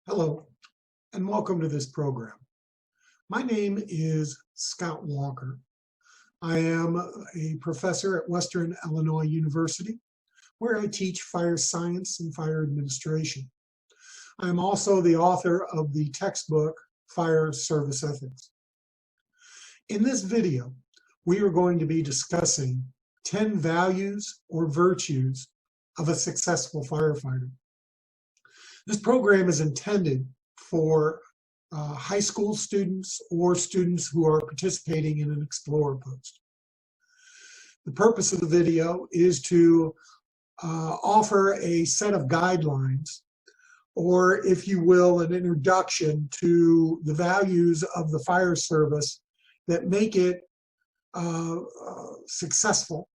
Hello, and welcome to this program. My name is Scott Walker. I am a professor at Western Illinois University, where I teach fire science and fire administration. I am also the author of the textbook, Fire Service Ethics. In this video, we are going to be discussing 10 values or virtues of a successful firefighter. This program is intended for high school students or students who are participating in an Explorer post. The purpose of the video is to offer a set of guidelines, or if you will, an introduction to the values of the fire service that make it successful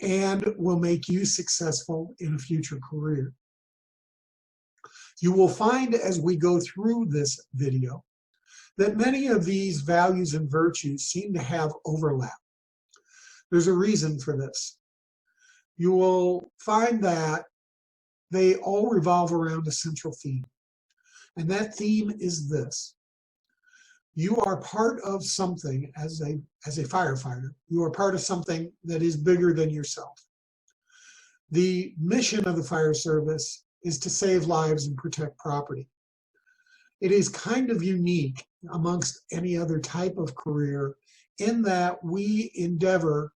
and will make you successful in a future career. You will find as we go through this video that many of these values and virtues seem to have overlap. There's a reason for this. You will find that they all revolve around a central theme. And that theme is this. You are part of something as a firefighter. You are part of something that is bigger than yourself. The mission of the fire service is to save lives and protect property. It is kind of unique amongst any other type of career in that we endeavor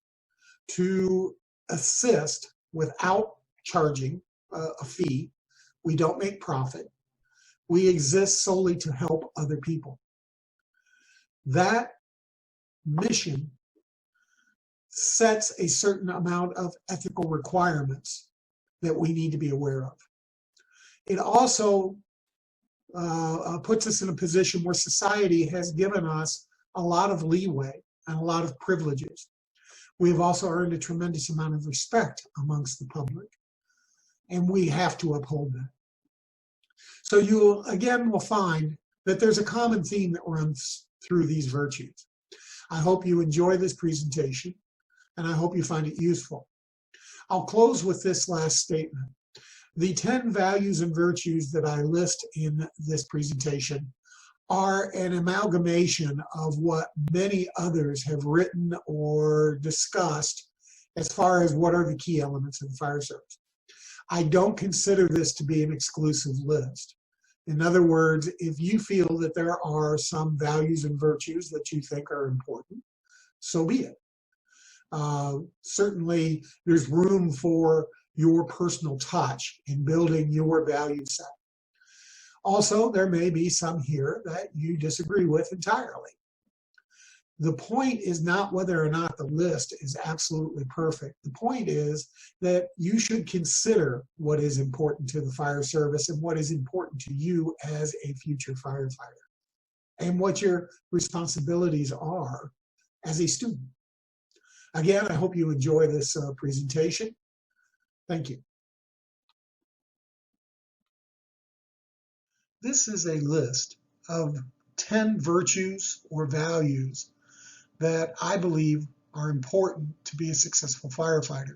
to assist without charging a fee. We don't make profit. We exist solely to help other people. That mission sets a certain amount of ethical requirements that we need to be aware of. It also puts us in a position where society has given us a lot of leeway and a lot of privileges. We have also earned a tremendous amount of respect amongst the public, and we have to uphold that. So you, again, will find that there's a common theme that runs through these virtues. I hope you enjoy this presentation, and I hope you find it useful. I'll close with this last statement. The 10 values and virtues that I list in this presentation are an amalgamation of what many others have written or discussed as far as what are the key elements of the fire service. I don't consider this to be an exclusive list. In other words, if you feel that there are some values and virtues that you think are important, so be it. Certainly, there's room for your personal touch in building your value set. Also, there may be some here that you disagree with entirely. The point is not whether or not the list is absolutely perfect. The point is that you should consider what is important to the fire service and what is important to you as a future firefighter, and what your responsibilities are as a student. Again, I hope you enjoy this presentation. Thank you. This is a list of 10 virtues or values that I believe are important to be a successful firefighter.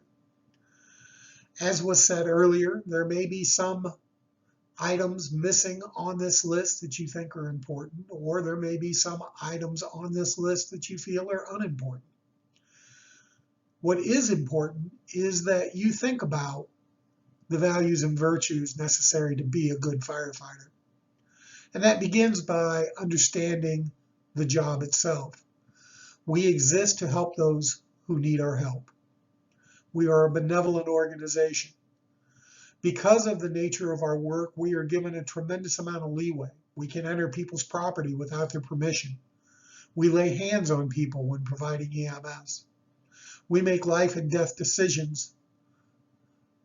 As was said earlier, there may be some items missing on this list that you think are important, or there may be some items on this list that you feel are unimportant. What is important is that you think about the values and virtues necessary to be a good firefighter. And that begins by understanding the job itself. We exist to help those who need our help. We are a benevolent organization. Because of the nature of our work, we are given a tremendous amount of leeway. We can enter people's property without their permission. We lay hands on people when providing EMS. We make life and death decisions.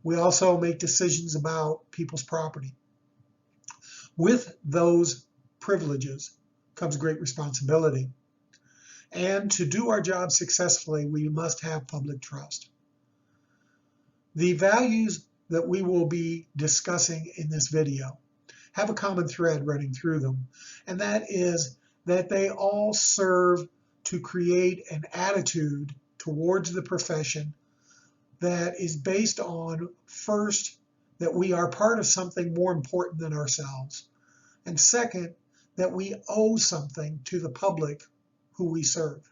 We also make decisions about people's property. With those privileges comes great responsibility. And to do our job successfully, we must have public trust. The values that we will be discussing in this video have a common thread running through them, and that is that they all serve to create an attitude towards the profession that is based on, first, that we are part of something more important than ourselves. And second, that we owe something to the public who we serve.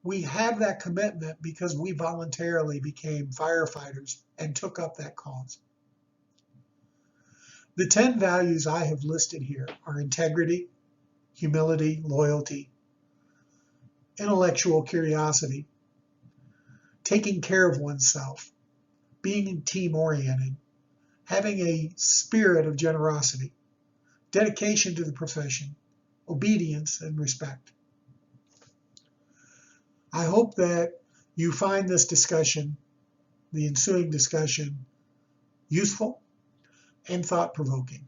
We have that commitment because we voluntarily became firefighters and took up that cause. The 10 values I have listed here are integrity, humility, loyalty, intellectual curiosity, taking care of oneself, being team-oriented, having a spirit of generosity, dedication to the profession, obedience, and respect. I hope that you find this discussion, the ensuing discussion, useful and thought-provoking.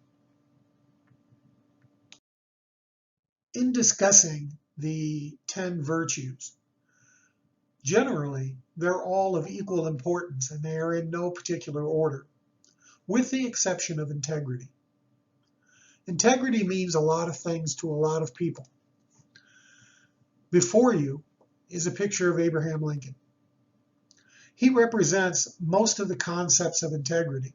In discussing the 10 virtues, generally, they're all of equal importance and they are in no particular order, with the exception of integrity. Integrity means a lot of things to a lot of people. Before you is a picture of Abraham Lincoln. He represents most of the concepts of integrity,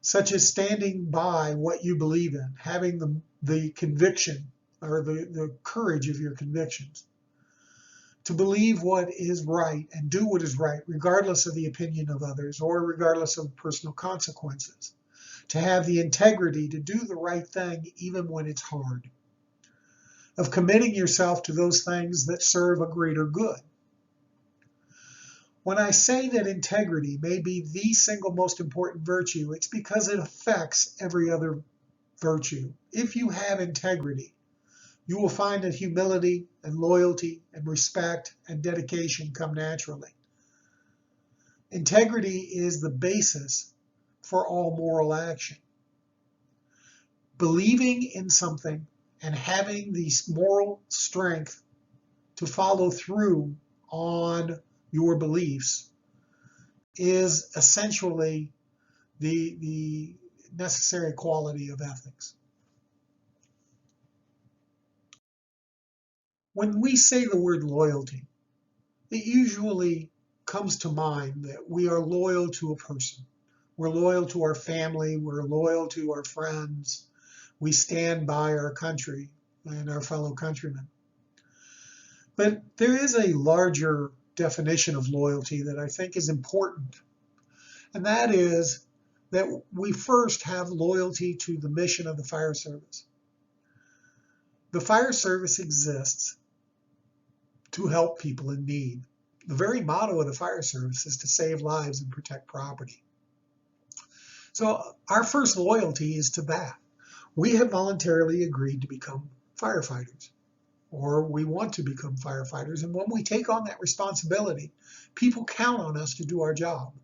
such as standing by what you believe in, having the conviction or the courage of your convictions, to believe what is right and do what is right, regardless of the opinion of others or regardless of personal consequences, to have the integrity to do the right thing even when it's hard, of committing yourself to those things that serve a greater good. When I say that integrity may be the single most important virtue, it's because it affects every other virtue. If you have integrity, you will find that humility and loyalty and respect and dedication come naturally. Integrity is the basis for all moral action. Believing in something and having the moral strength to follow through on your beliefs is essentially the necessary quality of ethics. When we say the word loyalty, it usually comes to mind that we are loyal to a person. We're loyal to our family, we're loyal to our friends, we stand by our country and our fellow countrymen. But there is a larger definition of loyalty that I think is important, and that is that we first have loyalty to the mission of the fire service. The fire service exists to help people in need. The very motto of the fire service is to save lives and protect property. So our first loyalty is to that. We have voluntarily agreed to become firefighters, or we want to become firefighters. And when we take on that responsibility, people count on us to do our job.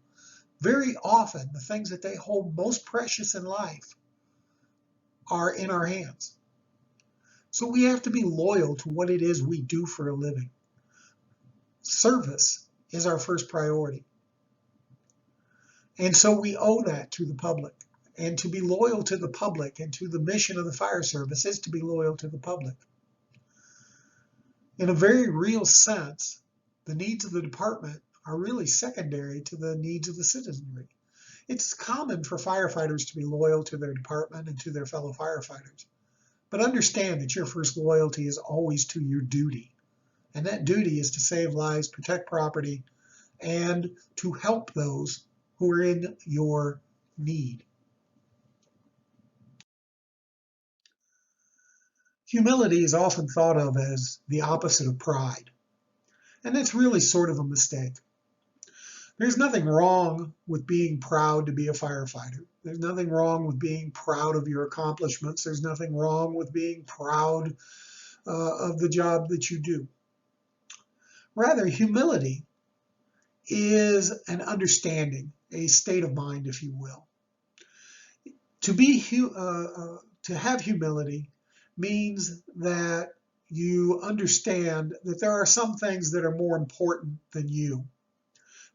Very often, the things that they hold most precious in life are in our hands. So we have to be loyal to what it is we do for a living. Service is our first priority. And so we owe that to the public. And to be loyal to the public and to the mission of the fire service is to be loyal to the public. In a very real sense, the needs of the department are really secondary to the needs of the citizenry. It's common for firefighters to be loyal to their department and to their fellow firefighters. But understand that your first loyalty is always to your duty. And that duty is to save lives, protect property, and to help those who are in your need. Humility is often thought of as the opposite of pride. And that's really sort of a mistake. There's nothing wrong with being proud to be a firefighter. There's nothing wrong with being proud of your accomplishments. There's nothing wrong with being proud of the job that you do. Rather, humility is an understanding, a state of mind, if you will. To have humility means that you understand that there are some things that are more important than you,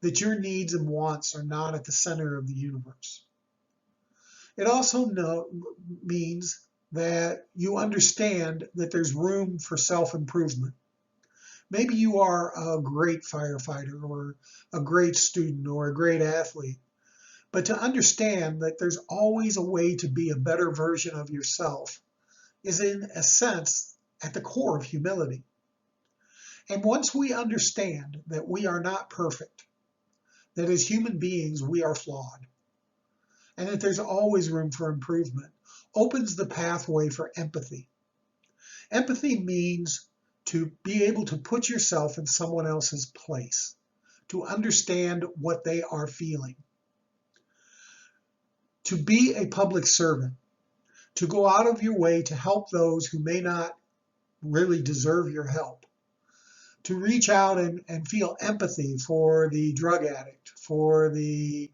that your needs and wants are not at the center of the universe. It also means that you understand that there's room for self-improvement. Maybe you are a great firefighter or a great student or a great athlete, But to understand that there's always a way to be a better version of yourself is, in a sense, at the core of humility. And once we understand that we are not perfect, that as human beings we are flawed, and that there's always room for improvement, opens the pathway for empathy. Empathy means to be able to put yourself in someone else's place, to understand what they are feeling. To be a public servant, to go out of your way to help those who may not really deserve your help, to reach out and feel empathy for the drug addict, for the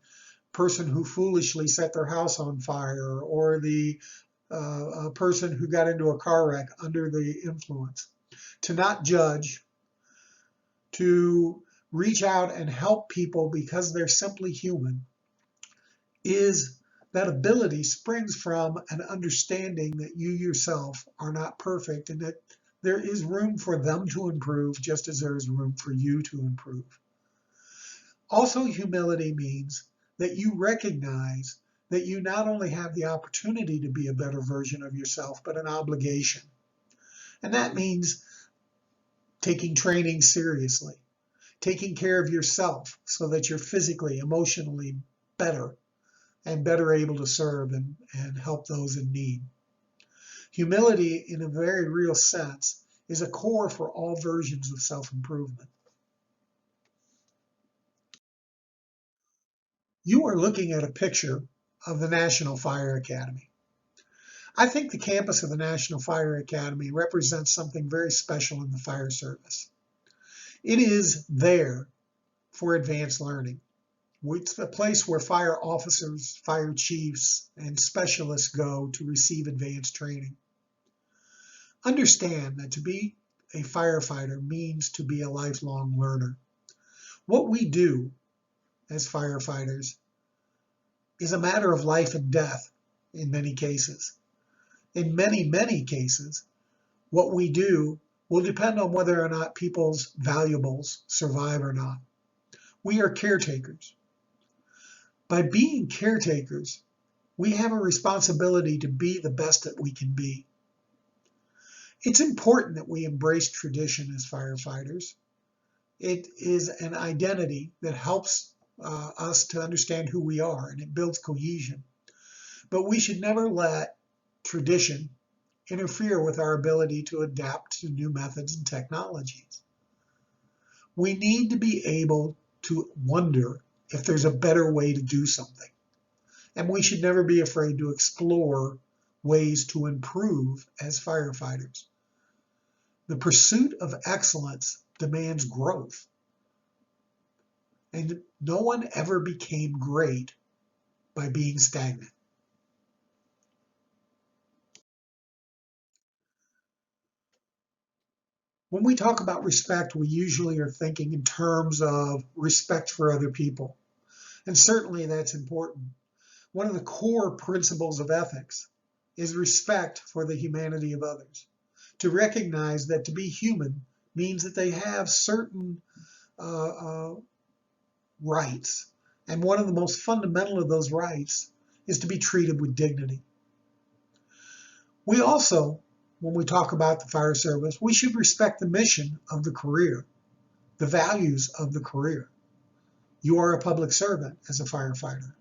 person who foolishly set their house on fire, or the person who got into a car wreck under the influence. To not judge, to reach out and help people because they're simply human, is that ability springs from an understanding that you yourself are not perfect and that there is room for them to improve just as there is room for you to improve. Also, humility means that you recognize that you not only have the opportunity to be a better version of yourself, but an obligation. And that means taking training seriously, taking care of yourself so that you're physically, emotionally better and better able to serve and help those in need. Humility, in a very real sense, is a core for all versions of self-improvement. You are looking at a picture of the National Fire Academy. I think the campus of the National Fire Academy represents something very special in the fire service. It is there for advanced learning. It's a place where fire officers, fire chiefs, and specialists go to receive advanced training. Understand that to be a firefighter means to be a lifelong learner. What we do as firefighters is a matter of life and death in many cases. In many, many cases, what we do will depend on whether or not people's valuables survive or not. We are caretakers. By being caretakers, we have a responsibility to be the best that we can be. It's important that we embrace tradition as firefighters. It is an identity that helps us to understand who we are, and it builds cohesion. But we should never let tradition interfere with our ability to adapt to new methods and technologies. We need to be able to wonder if there's a better way to do something. And we should never be afraid to explore ways to improve as firefighters. The pursuit of excellence demands growth. And no one ever became great by being stagnant. When we talk about respect, we usually are thinking in terms of respect for other people. And certainly that's important. One of the core principles of ethics is respect for the humanity of others. To recognize that to be human means that they have certain rights. And one of the most fundamental of those rights is to be treated with dignity. We also, when we talk about the fire service, we should respect the mission of the career, the values of the career. You are a public servant as a firefighter.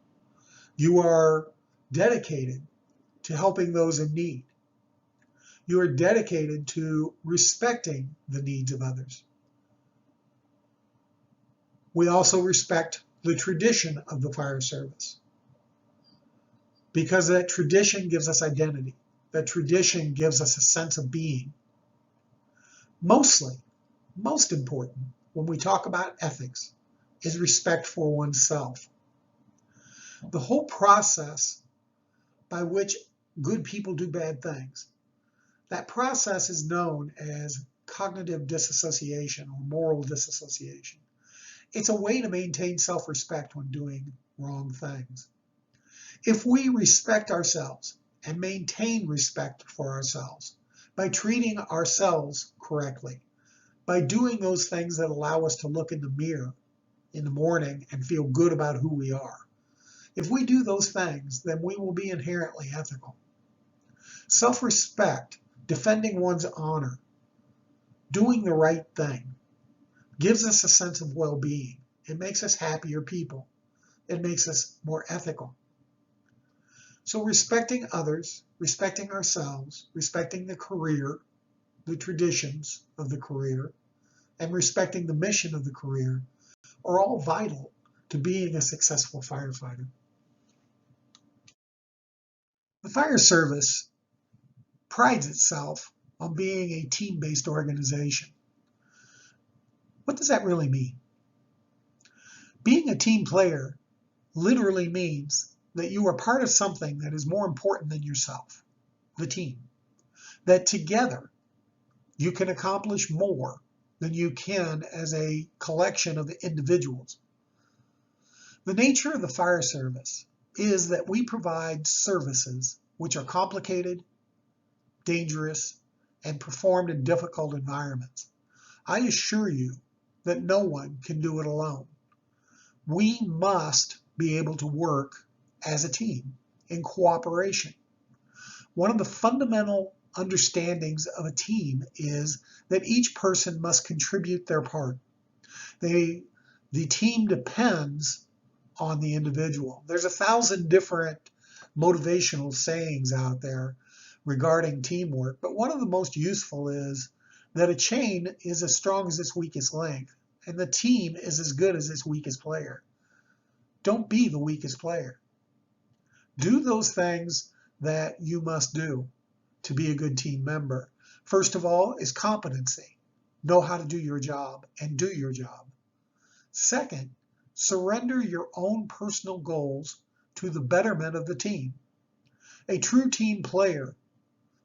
You are dedicated to helping those in need. You are dedicated to respecting the needs of others. We also respect the tradition of the fire service because that tradition gives us identity. That tradition gives us a sense of being. Most important, when we talk about ethics, is respect for oneself. The whole process by which good people do bad things, that process is known as cognitive disassociation or moral disassociation. It's a way to maintain self-respect when doing wrong things. If we respect ourselves and maintain respect for ourselves by treating ourselves correctly, by doing those things that allow us to look in the mirror in the morning and feel good about who we are, If we do those things, then we will be inherently ethical. Self-respect, defending one's honor, doing the right thing, gives us a sense of well-being. It makes us happier people. It makes us more ethical. So respecting others, respecting ourselves, respecting the career, the traditions of the career, and respecting the mission of the career are all vital to being a successful firefighter. The fire service prides itself on being a team-based organization. What does that really mean? Being a team player literally means that you are part of something that is more important than yourself, the team. That together you can accomplish more than you can as a collection of individuals. The nature of the fire service is that we provide services which are complicated, dangerous, and performed in difficult environments. I assure you that no one can do it alone. We must be able to work as a team in cooperation. One of the fundamental understandings of a team is that each person must contribute their part. The team depends on the individual. There's 1,000 different motivational sayings out there regarding teamwork, but one of the most useful is that a chain is as strong as its weakest link, and the team is as good as its weakest player. Don't be the weakest player. Do those things that you must do to be a good team member. First of all is competency. Know how to do your job and do your job. Second, surrender your own personal goals to the betterment of the team. A true team player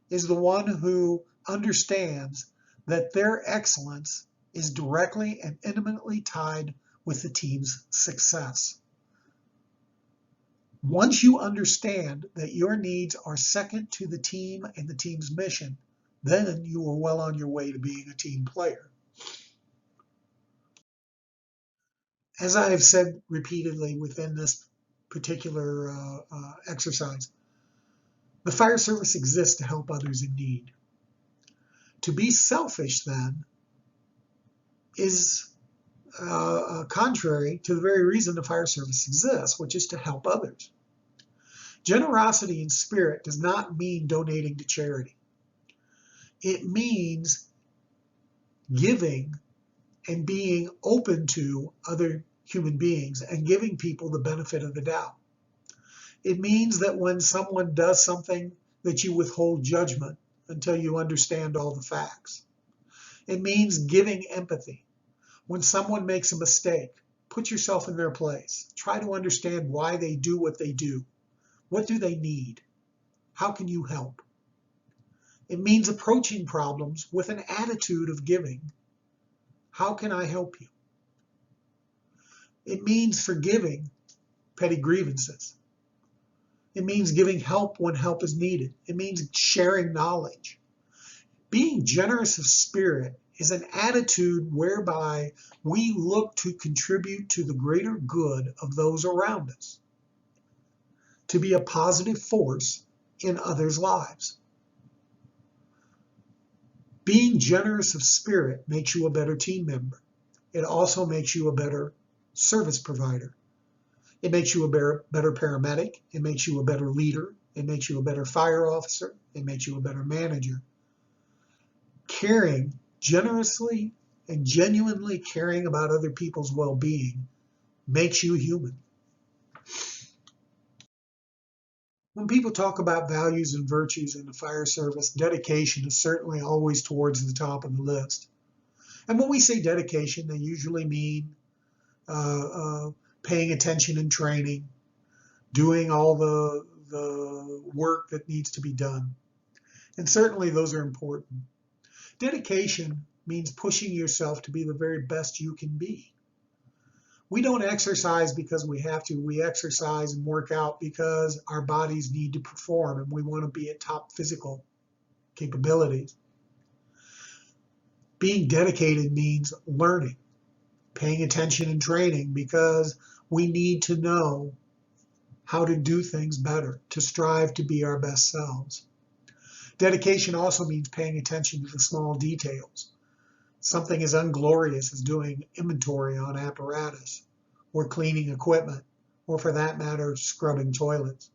is the one who understands that their excellence is directly and intimately tied with the team's success. Once you understand that your needs are second to the team and the team's mission, then you are well on your way to being a team player. As I have said repeatedly within this particular exercise, the fire service exists to help others in need. To be selfish, then, is contrary to the very reason the fire service exists, which is to help others. Generosity in spirit does not mean donating to charity. It means giving and being open to other human beings and giving people the benefit of the doubt. It means that when someone does something, that you withhold judgment until you understand all the facts. It means giving empathy. When someone makes a mistake, put yourself in their place. Try to understand why they do what they do. What do they need? How can you help? It means approaching problems with an attitude of giving. How can I help you? It means forgiving petty grievances. It means giving help when help is needed. It means sharing knowledge. Being generous of spirit is an attitude whereby we look to contribute to the greater good of those around us, to be a positive force in others' lives. Being generous of spirit makes you a better team member. It also makes you a better service provider. It makes you a better paramedic. It makes you a better leader. It makes you a better fire officer. It makes you a better manager. Caring, generously and genuinely caring about other people's well-being makes you human. When people talk about values and virtues in the fire service, dedication is certainly always towards the top of the list. And when we say dedication, they usually mean paying attention in training, doing all the work that needs to be done. And certainly those are important. Dedication means pushing yourself to be the very best you can be. We don't exercise because we have to. We exercise and work out because our bodies need to perform and we want to be at top physical capabilities. Being dedicated means learning, paying attention and training because we need to know how to do things better, to strive to be our best selves. Dedication also means paying attention to the small details. Something as unglorious as doing inventory on apparatus, or cleaning equipment, or for that matter, scrubbing toilets.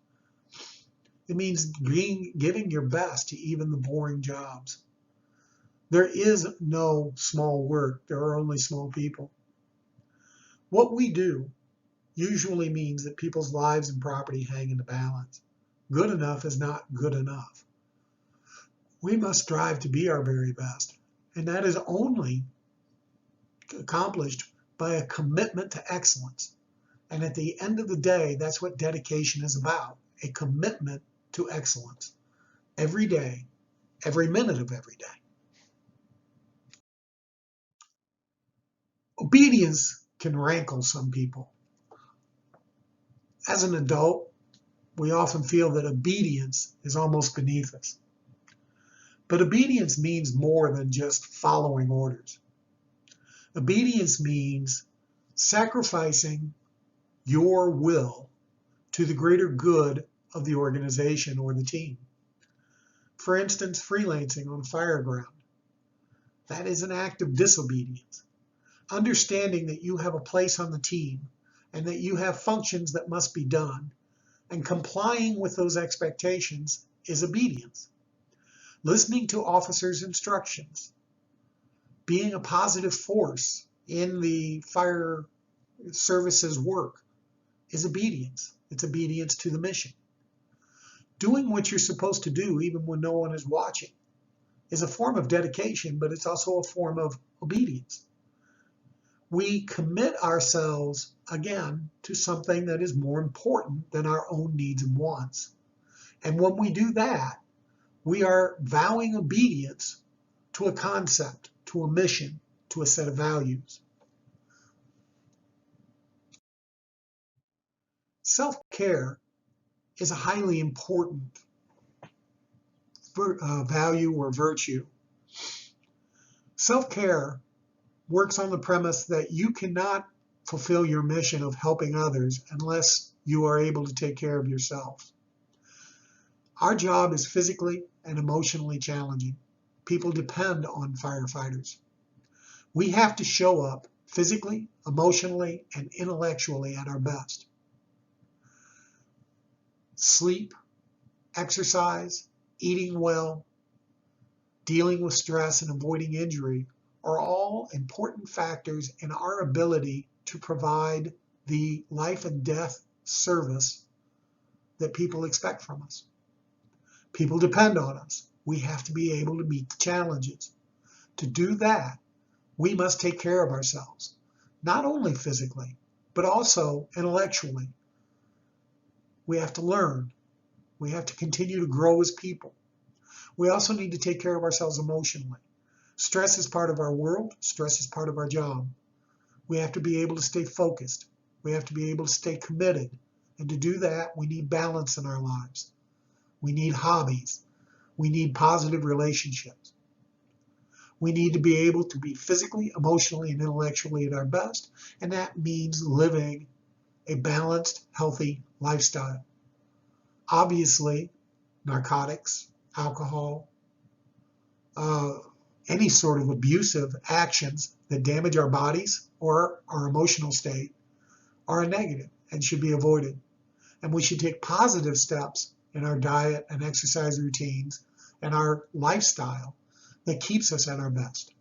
It means giving your best to even the boring jobs. There is no small work. There are only small people. What we do usually means that people's lives and property hang in the balance. Good enough is not good enough. We must strive to be our very best, and that is only accomplished by a commitment to excellence. And at the end of the day, that's what dedication is about, a commitment to excellence. Every day, every minute of every day. Obedience can rankle some people. As an adult, we often feel that obedience is almost beneath us. But obedience means more than just following orders. Obedience means sacrificing your will to the greater good of the organization or the team. For instance, freelancing on a fire ground. That is an act of disobedience. Understanding that you have a place on the team and that you have functions that must be done, and complying with those expectations is obedience. Listening to officers' instructions, being a positive force in the fire services work is obedience. It's obedience to the mission. Doing what you're supposed to do even when no one is watching is a form of dedication, but it's also a form of obedience. We commit ourselves, again, to something that is more important than our own needs and wants. And when we do that, we are vowing obedience to a concept, to a mission, to a set of values. Self-care is a highly important value or virtue. Self-care works on the premise that you cannot fulfill your mission of helping others unless you are able to take care of yourself. Our job is physically and emotionally challenging. People depend on firefighters. We have to show up physically, emotionally, and intellectually at our best. Sleep, exercise, eating well, dealing with stress, and avoiding injury are all important factors in our ability to provide the life and death service that people expect from us. People depend on us. We have to be able to meet the challenges. To do that, we must take care of ourselves, not only physically, but also intellectually. We have to learn. We have to continue to grow as people. We also need to take care of ourselves emotionally. Stress is part of our world. Stress is part of our job. We have to be able to stay focused. We have to be able to stay committed. And to do that, we need balance in our lives. We need hobbies. We need positive relationships. We need to be able to be physically, emotionally, and intellectually at our best. And that means living a balanced, healthy lifestyle. Obviously, narcotics, alcohol, any sort of abusive actions that damage our bodies or our emotional state are a negative and should be avoided. And we should take positive steps in our diet and exercise routines and our lifestyle that keeps us at our best.